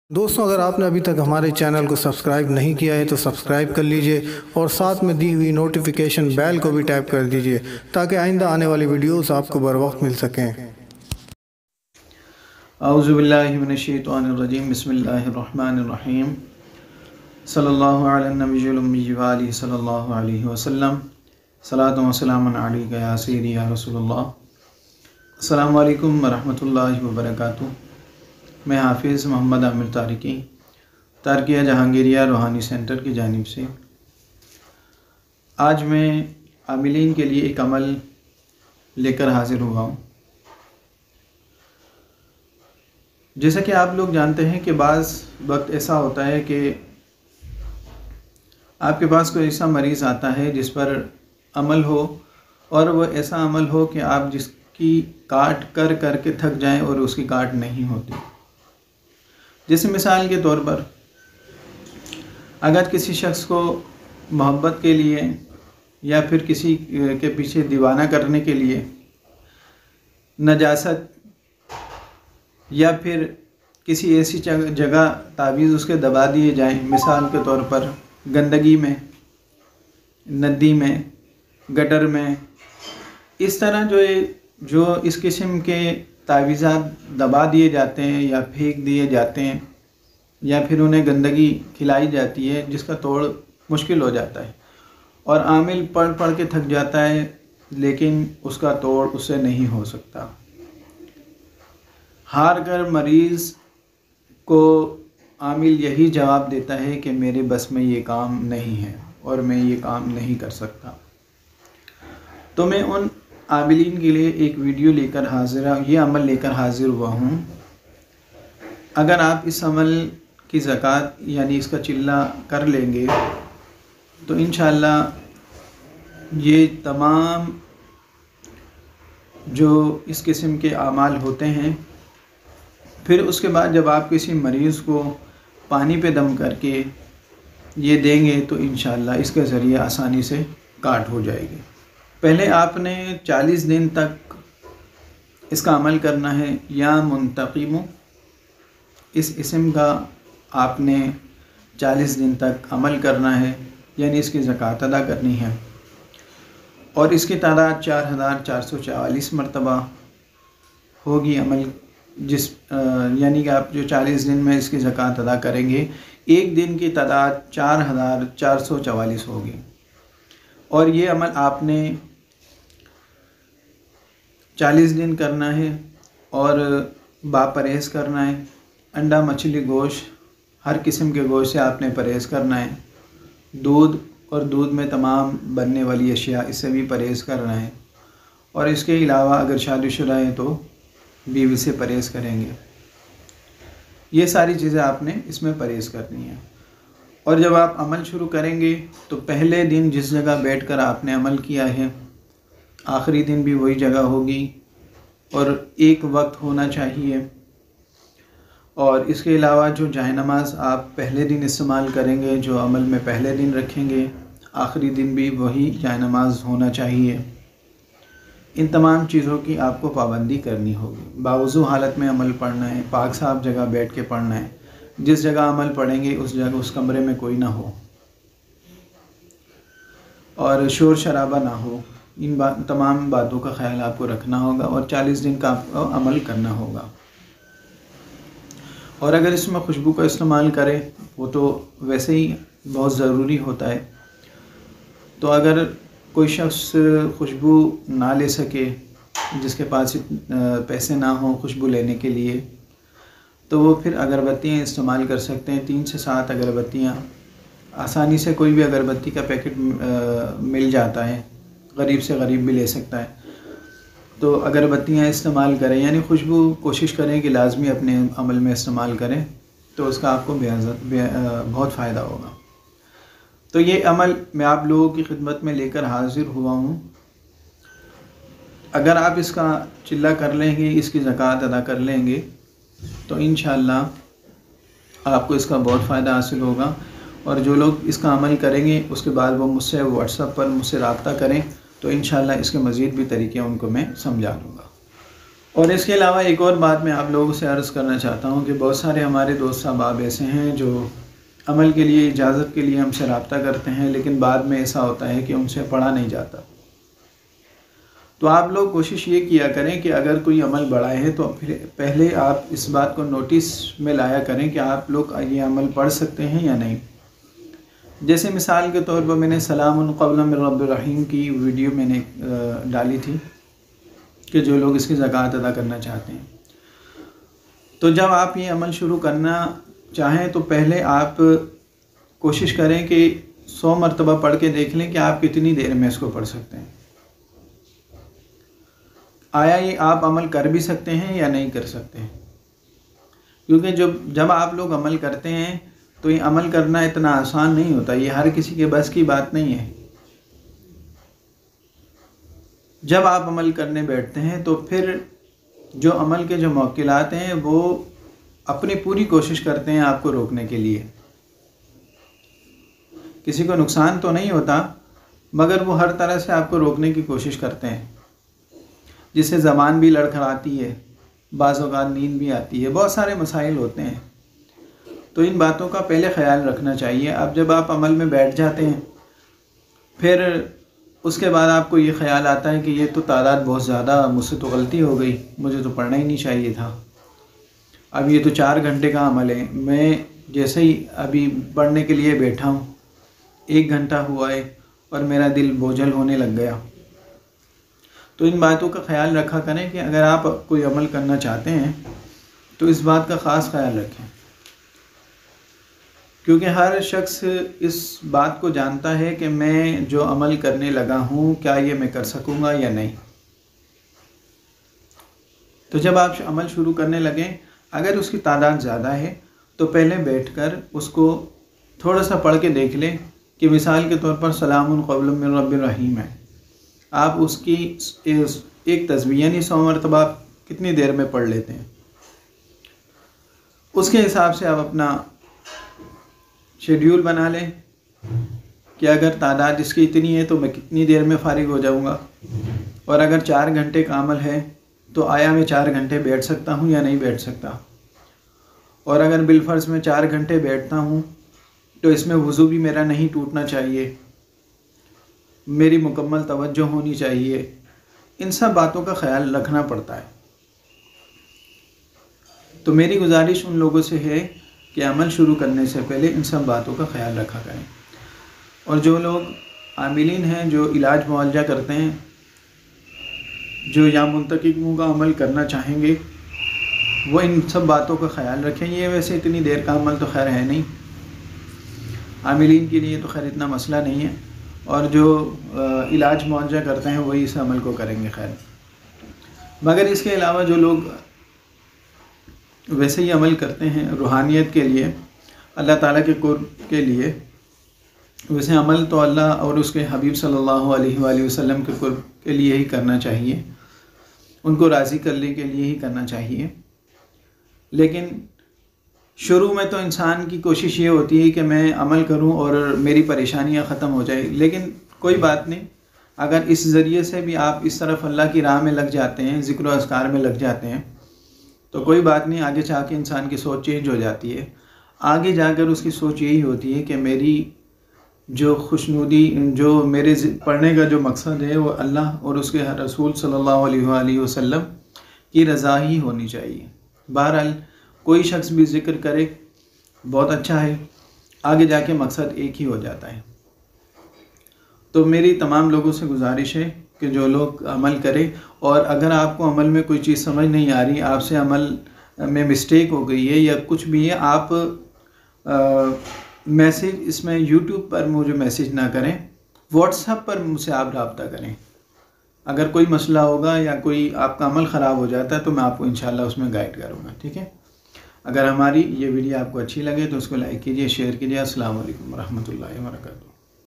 दोस्तों, अगर आपने अभी तक हमारे चैनल को सब्सक्राइब नहीं किया है तो सब्सक्राइब कर लीजिए और साथ में दी हुई नोटिफिकेशन बेल को भी टैप कर दीजिए ताकि आइंदा आने वाली वीडियोस आपको बर वक्त मिल सकें। औज़ु बिल्लाहि मिनश्शैतानिर रजीम, बिस्मिल्लाहिर्रहमानिर्रहीम, सल्लल्लाहु अला नबिय्यिल उम्मी व आलिहि सल्लल्लाहु अलैहि वसल्लम, सलातु व सलामुन अलैका या सय्यदी या रसूलल्लाह। अस्सलामु अलैकुम व रहमतुल्लाहि व बरकातुहू। मैं हाफिज़ मोहम्मद आमिर तारिकी तारकिया जहांगीरिया रूहानी सेंटर की जानिब से आज मैं आमिलीन के लिए एक अमल लेकर हाज़िर हुआ हूँ। जैसा कि आप लोग जानते हैं कि बाज़ वक्त ऐसा होता है कि आपके पास कोई ऐसा मरीज़ आता है जिस पर अमल हो और वह ऐसा अमल हो कि आप जिसकी काट कर कर के थक जाएं और उसकी काट नहीं होती। जैसे मिसाल के तौर पर अगर किसी शख्स को मोहब्बत के लिए या फिर किसी के पीछे दीवाना करने के लिए नजासत या फिर किसी ऐसी जगह तावीज़ उसके दबा दिए जाएं, मिसाल के तौर पर गंदगी में, नदी में, गटर में, इस तरह जो इस किस्म के तावीज़ात दबा दिए जाते हैं या फेंक दिए जाते हैं या फिर उन्हें गंदगी खिलाई जाती है जिसका तोड़ मुश्किल हो जाता है और आमिल पढ़ पढ़ के थक जाता है लेकिन उसका तोड़ उससे नहीं हो सकता। हार कर मरीज़ को आमिल यही जवाब देता है कि मेरे बस में ये काम नहीं है और मैं ये काम नहीं कर सकता। तो मैं उन आमिलीन के लिए एक वीडियो लेकर ये अमल लेकर हाज़िर हुआ हूँ। अगर आप इस अमल की ज़कात यानी इसका चिल्ला कर लेंगे तो इंशाअल्लाह ये तमाम जो इस किस्म के आमाल होते हैं, फिर उसके बाद जब आप किसी मरीज़ को पानी पे दम करके ये देंगे तो इंशाअल्लाह इसके ज़रिए आसानी से काट हो जाएगी। पहले आपने 40 दिन तक इसका अमल करना है। या मुंतक़िमु, इस इसम का आपने 40 दिन तक अमल करना है, यानी इसकी ज़कात अदा करनी है और इसकी तादाद 4444 मरतबा होगी अमल यानी कि आप जो 40 दिन में इसकी ज़कात अदा करेंगे, एक दिन की तादाद 4444 होगी। और ये अमल आपने 40 दिन करना है और बापरहेज़ करना है। अंडा, मछली, गोश्त, हर किस्म के गोश्त से आपने परहेज़ करना है। दूध और दूध में तमाम बनने वाली अशिया, इससे भी परहेज़ करना है। और इसके अलावा अगर शादीशुदा हैं तो बीवी से परहेज़ करेंगे। ये सारी चीज़ें आपने इसमें परहेज़ करनी है। और जब आप अमल शुरू करेंगे तो पहले दिन जिस जगह बैठकर आपने अमल किया है, आखिरी दिन भी वही जगह होगी और एक वक्त होना चाहिए। और इसके अलावा जो जाए नमाज आप पहले दिन इस्तेमाल करेंगे, जो अमल में पहले दिन रखेंगे, आखिरी दिन भी वही जाए नमाज होना चाहिए। इन तमाम चीज़ों की आपको पाबंदी करनी होगी। बावज़ू हालत में अमल पढ़ना है, पाक साफ जगह बैठ के पढ़ना है। जिस जगह अमल पढ़ेंगे उस जगह, उस कमरे में कोई ना हो और शोर शराबा ना हो। इन तमाम बातों का ख्याल आपको रखना होगा और 40 दिन का आपको अमल करना होगा। और अगर इसमें खुशबू का इस्तेमाल करें, वो तो वैसे ही बहुत ज़रूरी होता है। तो अगर कोई शख्स खुशबू ना ले सके, जिसके पास पैसे ना हो खुशबू लेने के लिए, तो वो फिर अगरबत्तियाँ इस्तेमाल कर सकते हैं। 3 से 7 अगरबत्तियाँ, आसानी से कोई भी अगरबत्ती का पैकेट मिल जाता है, गरीब से गरीब भी ले सकता है। तो अगरबत्तियाँ इस्तेमाल करें, यानी खुशबू कोशिश करें कि लाजमी अपने अमल में इस्तेमाल करें, तो उसका आपको बहुत फ़ायदा होगा। तो ये अमल मैं आप लोगों की खिदमत में लेकर हाज़िर हुआ हूँ। अगर आप इसका चिल्ला कर लेंगे, इसकी ज़कात अदा कर लेंगे तो इंशाअल्लाह आपको इसका बहुत फ़ायदा हासिल होगा। और जो लोग इसका अमल करेंगे उसके बाद वो मुझसे व्हाट्सएप पर मुझसे रब्ता करें तो इंशाअल्लाह इसके मज़ीद भी तरीक़े उनको मैं समझा दूँगा। और इसके अलावा एक और बात मैं आप लोगों से अर्ज़ करना चाहता हूँ कि बहुत सारे हमारे दोस्त साहब ऐसे हैं जो अमल के लिए, इजाज़त के लिए हमसे रब्ता करते हैं, लेकिन बाद में ऐसा होता है कि उनसे पढ़ा नहीं जाता। तो आप लोग कोशिश ये किया करें कि अगर कोई अमल बढ़ाए है तो पहले आप इस बात को नोटिस में लाया करें कि आप लोग ये अमल पढ़ सकते हैं या नहीं। जैसे मिसाल के तौर पर मैंने सलामुन क़ौलन मिन रब्बिर रहीम की वीडियो मैंने डाली थी कि जो लोग इसकी ज़कात अदा करना चाहते हैं, तो जब आप ये अमल शुरू करना चाहें तो पहले आप कोशिश करें कि 100 मरतबा पढ़ के देख लें कि आप कितनी देर में इसको पढ़ सकते हैं। आया ये आप अमल कर भी सकते हैं या नहीं कर सकते हैं, क्योंकि जब आप लोग अमल करते हैं तो ये अमल करना इतना आसान नहीं होता, ये हर किसी के बस की बात नहीं है। जब आप अमल करने बैठते हैं तो फिर जो अमल के जो मौकिलात हैं वो अपनी पूरी कोशिश करते हैं आपको रोकने के लिए। किसी को नुकसान तो नहीं होता, मगर वो हर तरह से आपको रोकने की कोशिश करते हैं, जिससे ज़बान भी लड़खड़ाती है, बाज़ औक़ात नींद भी आती है, बहुत सारे मसाइल होते हैं। तो इन बातों का पहले ख़याल रखना चाहिए। अब जब आप अमल में बैठ जाते हैं, फिर उसके बाद आपको ये ख़याल आता है कि ये तो तादाद बहुत ज़्यादा, मुझसे तो गलती हो गई, मुझे तो पढ़ना ही नहीं चाहिए था। अब ये तो 4 घंटे का अमल है, मैं जैसे ही अभी पढ़ने के लिए बैठा हूँ 1 घंटा हुआ है और मेरा दिल बोझल होने लग गया। तो इन बातों का ख़याल रखा करें कि अगर आप कोई अमल करना चाहते हैं तो इस बात का ख़ास ख़याल रखें, क्योंकि हर शख्स इस बात को जानता है कि मैं जो अमल करने लगा हूँ क्या ये मैं कर सकूँगा या नहीं। तो जब आप अमल शुरू करने लगें, अगर उसकी तादाद ज़्यादा है तो पहले बैठकर उसको थोड़ा सा पढ़ के देख लें कि मिसाल के तौर पर सलामुन क़ौलन मिन रब्बिर रहीम है, आप उसकी एक तस्बीह यानी 100 मरतबा कितनी देर में पढ़ लेते हैं, उसके हिसाब से आप अपना शेड्यूल बना लें कि अगर तादाद इसकी इतनी है तो मैं कितनी देर में फ़ारिग हो जाऊंगा। और अगर 4 घंटे का अमल है तो आया मैं 4 घंटे बैठ सकता हूं या नहीं बैठ सकता। और अगर बिलफ़र्ज़ में 4 घंटे बैठता हूं तो इसमें वज़ू भी मेरा नहीं टूटना चाहिए, मेरी मुकम्मल तवज्जो होनी चाहिए। इन सब बातों का ख़याल रखना पड़ता है। तो मेरी गुजारिश उन लोगों से है कि अमल शुरू करने से पहले इन सब बातों का ख़याल रखा करें। और जो लोग आमिलीन हैं, जो इलाज मुआवजा करते हैं, जो या मुंतकिबों का अमल करना चाहेंगे, वो इन सब बातों का ख़याल रखें। ये वैसे इतनी देर का अमल तो खैर है नहीं, आमिलीन के लिए तो खैर इतना मसला नहीं है, और जो इलाज मुआवजा करते हैं वही इस अमल को करेंगे खैर। मगर इसके अलावा जो लोग वैसे ही अमल करते हैं रूहानियत के लिए, अल्लाह ताला के कुर्ब के लिए, वैसे अमल तो अल्लाह और उसके हबीब सल्लल्लाहु अलैहि वसल्लम के कुर्ब के लिए ही करना चाहिए, उनको राज़ी करने के लिए ही करना चाहिए। लेकिन शुरू में तो इंसान की कोशिश ये होती है कि मैं अमल करूं और मेरी परेशानियां ख़त्म हो जाए। लेकिन कोई बात नहीं, अगर इस ज़रिए से भी आप इस तरफ अल्लाह की राह में लग जाते हैं, ज़िक्र व अज़कार में लग जाते हैं, तो कोई बात नहीं, आगे जाके इंसान की सोच चेंज हो जाती है। आगे जाकर उसकी सोच यही होती है कि मेरी जो खुशनुदी, जो मेरे पढ़ने का जो मकसद है वो अल्लाह और उसके रसूल सल्लल्लाहु अलैहि वसल्लम की रज़ा ही होनी चाहिए। बहरहाल कोई शख्स भी ज़िक्र करे बहुत अच्छा है, आगे जाके मकसद एक ही हो जाता है। तो मेरी तमाम लोगों से गुजारिश है कि जो लोग अमल करें, और अगर आपको अमल में कोई चीज़ समझ नहीं आ रही, आपसे अमल में मिस्टेक हो गई है या कुछ भी है, आप मैसेज इसमें यूट्यूब पर मुझे मैसेज ना करें, व्हाट्सएप पर मुझसे आप रब्ता करें। अगर कोई मसला होगा या कोई आपका अमल ख़राब हो जाता है तो मैं आपको इंशाल्लाह उसमें गाइड करूँगा, ठीक है। अगर हमारी ये वीडियो आपको अच्छी लगे तो उसको लाइक कीजिए, शेयर कीजिए। अस्सलाम वालेकुम रहमतुल्लाहि व बरकातहू।